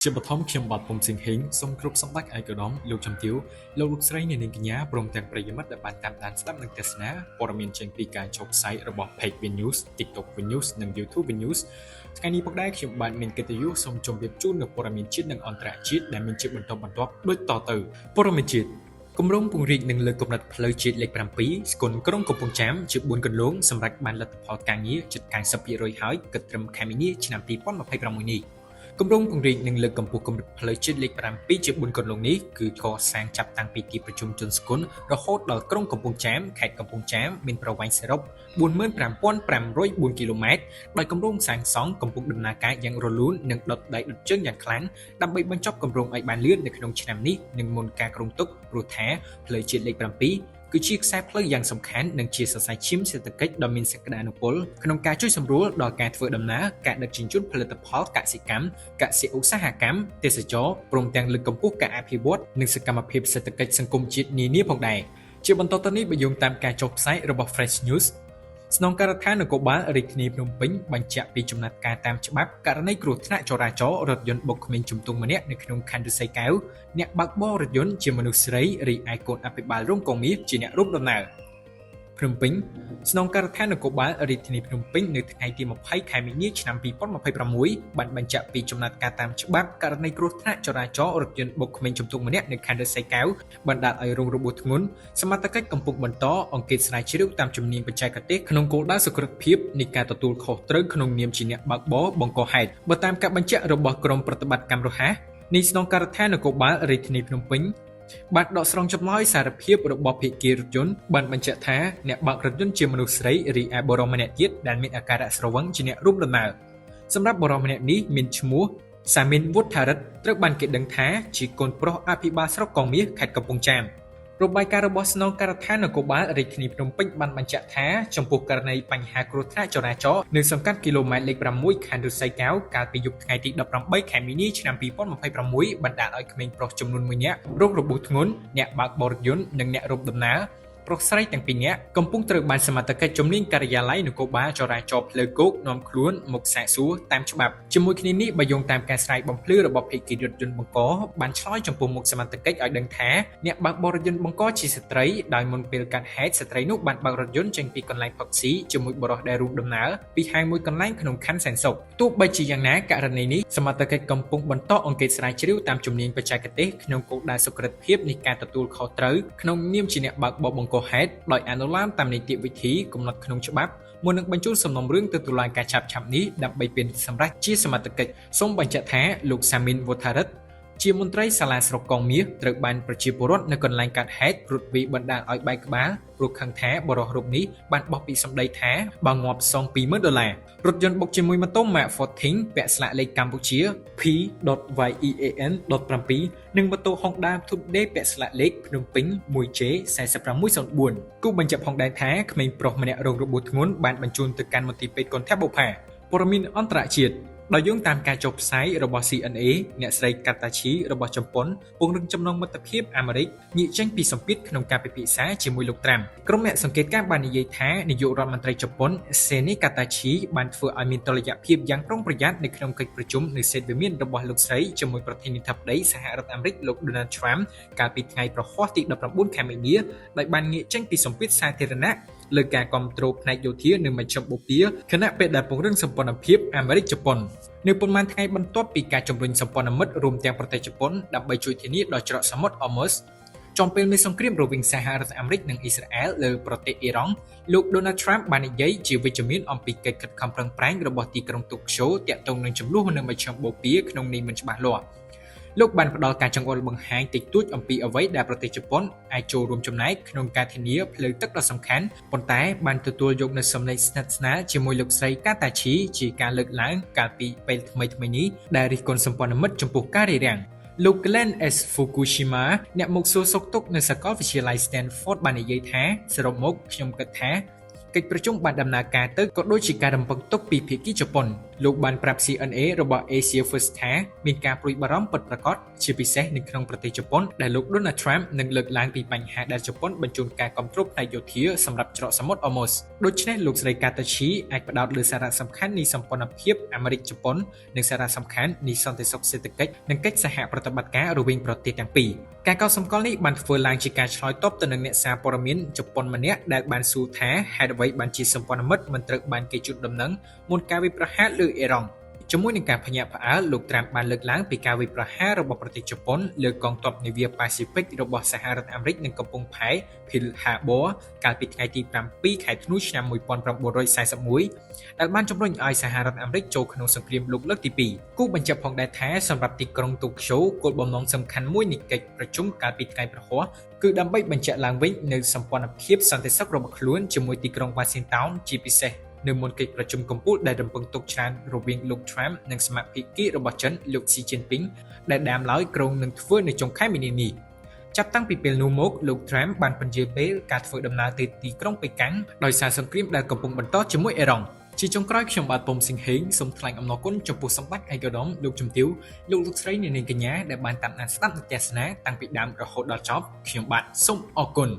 ជាបឋមខ្ញុំបាទពុំសិង្ហហេងសូមគ្រប់សម្ដេចឯកឧត្តមលោកជំទាវលោកស្រីនាងកញ្ញាព្រមទាំងប្រិយមិត្តដែលបានតាមដានស្ដាប់និងទស្សនាព័ត៌មានចេញពីការចុះផ្សាយរបស់ Page Win News, TikTok Win News និង YouTube Win News ថ្ងៃនេះផងដែរខ្ញុំបាទមានកិត្តិយសសូមជម្រាបជូននូវព័ត៌មានជាតិនិងអន្តរជាតិដែលមានជាបន្តបន្ទាប់ដូចតទៅព័ត៌មានជាតិគម្រោងពង្រីកនិងលើកកម្រិតផ្លូវជាតិលេខ7ស្គុនក្រុងកំពង់ចាមជា4គន្លងសម្រាប់បានលទ្ធផលការងារជិត 90% ហើយគិតត្រឹមខែមីនាឆ្នាំ2026នេះគម្រោងពង្រីកនិងលើកកម្ពស់កម្រិតផ្លូវជាតិលេខ7ជា4គន្លងនេះគឺកសាងចាប់តាំងពីទីប្រជុំជនស្គុនរហូតដល់ក្រុងកំពង់ចាមខេត្តកំពង់ចាមមានប្រវែងសរុប 45,504 គីឡូម៉ែត្រដោយគម្រោងសាងសង់កំពុងដំណើរការយ៉ាងរលូននិងដុតដៃដុតជើងយ៉ាងខ្លាំងដើម្បីបញ្ចប់គម្រោងឲ្យបានលឿននៅក្នុងឆ្នាំនេះនិងមុនការគ្រោងទុកព្រោះថាផ្លូវជាតិលេខ7គឺជាខ្សែផ្លូវយ៉ាងសំខាន់និងជាសរសៃឈាមសេដ្ឋកិច្ចដ៏មានសក្តានុពលក្នុងការជួយសម្រួលដល់ការធ្វើដំណើរការដឹកជញ្ជូនផលិតផលកសិកម្មកសិឧស្សាហកម្មទេសចរណ៍ព្រមទាំងលើកកម្ពស់ការអភិវឌ្ឍនិងសកម្មភាពសេដ្ឋកិច្ចសង្គមជាតិនានាផងដែរជាបន្តទៅនេះបើយោងតាមការចុះផ្សាយរបស់ Fresh Newsស្នងការដ្ឋាននគរបាលរាជធានីភ្នំពេញបញ្ជាក់ពីចំណាត់ការតាមច្បាប់ករណីគ្រោះថ្នាក់ចរាចរណ៍រថយន្តបុកក្មេងជំទង់ម្នាក់នៅក្នុងខណ្ឌឫស្សីកែវអ្នកបើកបររថយន្តជាមនុស្សស្រីរីឯកូនអភិបាលរងកងមាសជាអ្នករួមដំណើរភ្នំពេញស្នងការដ្ឋាននគរបាលរាជធានីភ្នំពេញនៅថ្ងៃទី20ខែមីនាឆ្នាំ2026បានបញ្ជាក់ពីចំណាត់ការតាមច្បាប់ករណីគ្រោះថ្នាក់ចរាចរណ៍រថយន្តបុកក្មេងជំទង់ម្នាក់នៅខណ្ឌឫស្សីកែវបណ្ដាលឲ្យរងរបួសធ្ងន់សមត្ថកិច្ចកំពុងបន្តអង្កេតស្រាវជ្រាវតាមជំនាញបច្ចេកទេសក្នុងគោលដៅសុក្រឹតភាពនៃការទទួលខុសត្រូវក្នុងនាមជាអ្នកបើកបរបង្កហេតុបើតាមការបញ្ជាក់របស់ក្រុមប្រតិបត្តិកម្មរហ័សនៃស្នងការដ្ឋាននគរបាលរាជធានីភ្នំពេញបានដកស្រង់ចម្លើយសារភាពរបស់ភាគីរថយន្តបានបញ្ជាក់ថាអ្នកបើករថយន្តជាមនុស្សស្រីរីឯបុរសម្នាក់ទៀតដែលមានអាការៈស្រវឹងជាអ្នករួមដំណើរសម្រាប់បុរសម្នាក់នេះមានឈ្មោះសាមីនវុធារិទ្ធត្រូវបានគេដឹងថាជាកូនប្រុសអភិបាលស្រុកកងមាសខេត្តកំពង់ចាមរបាយការណ៍របស់ស្នងការដ្ឋាននគរបាលរាជធានីភ្នំពេញបានបញ្ជាក់ថាចំពោះករណីបញ្ហាគ្រោះថ្នាក់ចរាចរណ៍នៅសង្កាត់គីឡូម៉ែត្រលេខ6ខណ្ឌឫស្សីកែវកាលពីយប់ថ្ងៃទី18ខែមីនាឆ្នាំ2026បណ្ដាលឲ្យក្មេងប្រុសចំនួន1នាក់រងរបួសធ្ងន់អ្នកបើកបររថយន្តនិងអ្នករួមដំណើរប្រុសស្រីទាំងពីរនាក់កំពុងត្រូវបានសមត្ថកិច្ចជំនាញការិយាល័យនគរបាលចរាចរណ៍ផ្លូវគោកនាំខ្លួនមកសាកសួរតាមច្បាប់ជាមួយគ្នានេះបើយោងតាមការស្រាយបំភ្លឺរបស់ភាគីរថយន្តបង្កបានឆ្លើយចំពោះមុខសមត្ថកិច្ចឲ្យដឹងថាអ្នកបើកបររថយន្តបង្កជាស្ត្រីដោយមុនពេលកាត់ហេតុស្ត្រីនោះបានបើករថយន្តចេញពីកន្លែងផឹកស៊ីជាមួយបុរសដែលរួមដំណើរពីហាងមួយកន្លែងក្នុងខណ្ឌសែនសុខទោះបីជាយ៉ាងណាករណីនេះសមត្ថកិច្ចកំពុងបន្តអង្កេតស្រាវជ្រាវតាមជំនាញបច្ចេកទេសក្នុងគោលដៅសុក្រឹតភាពនៃការទទួលខុសត្រូវក្នុងនាមជាអ្នកបើកបរបង្កហេតុដោយអនុលោមតាមនីតិវិធីកំណត់ក្នុងច្បាប់មុននឹងបញ្ជូនសំណុំរឿងទៅតុលាការឆាប់នេះដើម្បីពិនិត្យសម្រេចជាសមត្ថកិច្ចសូមបញ្ជាក់ថាលោកសាមីនវុធារិទ្ធជាមន្ត្រីសាលាស្រុកកងមាសត្រូវបានប្រជាពលរដ្ឋនៅកន្លែងកាត់ហេតុព្រួតវីបណ្ដាលឲ្យបែកក្បាលព្រោះខឹងថាបរិសុទ្ធរូបនេះបានបោះពីសម្ដីថាបើងាប់សង$20,000រថយន្តបុកជាមួយម៉ូតូ Mark Forting ពាក់ស្លាកលេខកម្ពុជា P.YEAN.7 និងម៉ូតូ Honda Today ពាក់ស្លាកលេខភ្នំពេញ 1J4604 គូបញ្ជាក់ផងដែរថាក្មេងប្រុសម្នាក់រងរបួសធ្ងន់បានបញ្ជូនទៅកាន់មន្ទីរពេទ្យគន្ធបុប្ផាព័ត៌មានអន្តរជាតិដោយយោងតាមការចុះផ្សាយរបស់ CNA អ្នកស្រីកាតាឈីរបស់ជប៉ុនពង្រឹងចំណងមិត្តភាពអាមេរិកងាកចេញពីសម្ពាធក្នុងការពិភាក្សាជាមួយលោកត្រាំក្រុមអ្នកសង្កេតការណ៍បាននិយាយថានាយករដ្ឋមន្ត្រីជប៉ុនសេនីកាតាឈីបានធ្វើឲ្យមានតុល្យភាពយ៉ាងប្រុងប្រយ័ត្ននៅក្នុងកិច្ចប្រជុំនៅសេតវិមានរបស់លោកស្រីជាមួយប្រធានាធិបតីសហរដ្ឋអាមេរិកលោក Donald Trump កាលពីថ្ងៃប្រហ័សទី19ខែមីនាដោយបានងាកចេញពីសម្ពាធសាធារណៈលើការគ្រប់គ្រងផ្នែកយោធានៅមជ្ឈមបូព៌ាខណៈពេលដែលពង្រឹងសម្ព័ន្ធភាពអាមេរិកជប៉ុននៅប៉ុន្មានថ្ងៃបន្ទាប់ពីការជំរុញសម្ព័ន្ធមិត្តរួមទាំងប្រទេសជប៉ុនដើម្បីជួយធានាដល់ច្រកសមុទ្រ Hormuz ចំពេលមានសង្គ្រាមរវាងសហរដ្ឋអាមេរិកនិងអ៊ីស្រាអែលលើប្រទេសអ៊ីរ៉ង់លោក Donald Trump បាននិយាយជាវិជ្ជមានអំពីកិច្ចខិតខំប្រឹងប្រែងរបស់ទីក្រុងតូក្យូទាក់ទងនឹងចំនួននៅមជ្ឈមបូព៌ាក្នុងនេះមិនច្បាស់លាស់លោកបានផ្ដល់ការចង្អុលបង្ហាញតិចតួចអំពីអ្វីដែលប្រទេសជប៉ុនអាចចូលរួមចំណែកក្នុងការធានាផ្លូវទឹកដ៏សំខាន់ប៉ុន្តែបានទទួលយកនូវសម្លេងស្និទ្ធស្នាលជាមួយលោកស្រីកាតាឈីជាការលើកឡើងកាលពីពេលថ្មីៗនេះដែលរិះគន់សម្ព័ន្ធមិត្តចំពោះការរារាំងលោក Glenn S. Fukushima អ្នកមកសួរសុខទុក្ខនៅសាកលវិទ្យាល័យ Stanford បាននិយាយថាសរុបមកខ្ញុំគិតថាកិច្ចប្រជុំបានដំណើរការទៅក៏ដូចជាការរំពឹងទុកពីភាគីជប៉ុន លោកបានប្រាប់ CNA របស់ Asia First ថាមានការព្រួយបារម្ភពិតប្រាកដជាពិសេសនៅក្នុងប្រទេសជប៉ុនដែលលោក Donald Trump នឹងលើកឡើងពីបញ្ហាដែលជប៉ុនបញ្ជូនការគាំទ្រផ្នែកយោធាសម្រាប់ច្រកសមុទ្រ Hormuz ដូច្នេះលោកស្រី Katachi អាចផ្ដោតលើសារៈសំខាន់នៃសម្ព័ន្ធភាពអាមេរិកជប៉ុននិងសារៈសំខាន់នៃសន្តិសុខសេដ្ឋកិច្ចនិងកិច្ចសហប្រតិបត្តិការរវាងប្រទេសទាំងពីរការកោតសម្គាល់នេះបានធ្វើឡើងជាការឆ្លើយតបទៅនឹងអ្នកសារព័ត៌មានជប៉ុនម្នាក់ដែលបានសួរថាហេតុអ្វីបានជាសម្ព័ន្ធមិត្តមិនត្រូវបានគេជូនដំណឹងមុនការវាយប្រហារលើអ៊ីរ៉ង់ជាមួយនឹងការភ្ញាក់ផ្អើលលោក Trump បានលើកឡើងពីការវាយប្រហាររបស់ប្រទេសជប៉ុនលើកងទ័ពនាវាប៉ាស៊ីហ្វិករបស់សហរដ្ឋអាមេរិកនៅកំពង់ផែ Pearl Harbor កាលពីថ្ងៃទី7 ខែធ្នូឆ្នាំ1941ដែលបានជំរុញឲ្យសហរដ្ឋអាមេរិកចូលក្នុងសង្គ្រាមលោកលើកទី2គូបញ្ជាក់ផងដែរថាសម្រាប់ទីក្រុងតូក្យូគោលបំណងសំខាន់មួយនៃកិច្ចប្រជុំកាលពីថ្ងៃព្រហស្បតិ៍គឺដើម្បីបញ្ជាក់ឡើងវិញនូវសម្ព័ន្ធភាពសន្តិសុខរបស់ខ្លួនជាមួយទីក្រុង Washington ជាពិសេសនៅមុនកិច្ចប្រជុំកំពូលដែលរំពឹងទុកច្រើនរវាងលោក Trump និងសមាភិករបស់ចិនលោក Xi Jinping ដែលដើមឡើយក្រុងនឹងធ្វើនៅចុងខែមីនានេះចាប់តាំងពីពេលនោះមកលោក Trump បានពន្យាពេលការធ្វើដំណើរទៅទីក្រុងប៉េកាំងដោយសារសង្គ្រាមដែលកំពុងបន្តជាមួយអ៊ីរ៉ង់ជាចុងក្រោយខ្ញុំបាទពុំស៊ីងហេងសូមថ្លែងអំណរគុណចំពោះសម្បត្តិឯកឧត្តមលោកជំទាវលោកស្រីនាងកញ្ញាដែលបានតាមដានស្ដាប់និទស្សនាតាំងពីដើមរហូតដល់ចប់ខ្ញុំបាទសូមអរគុណ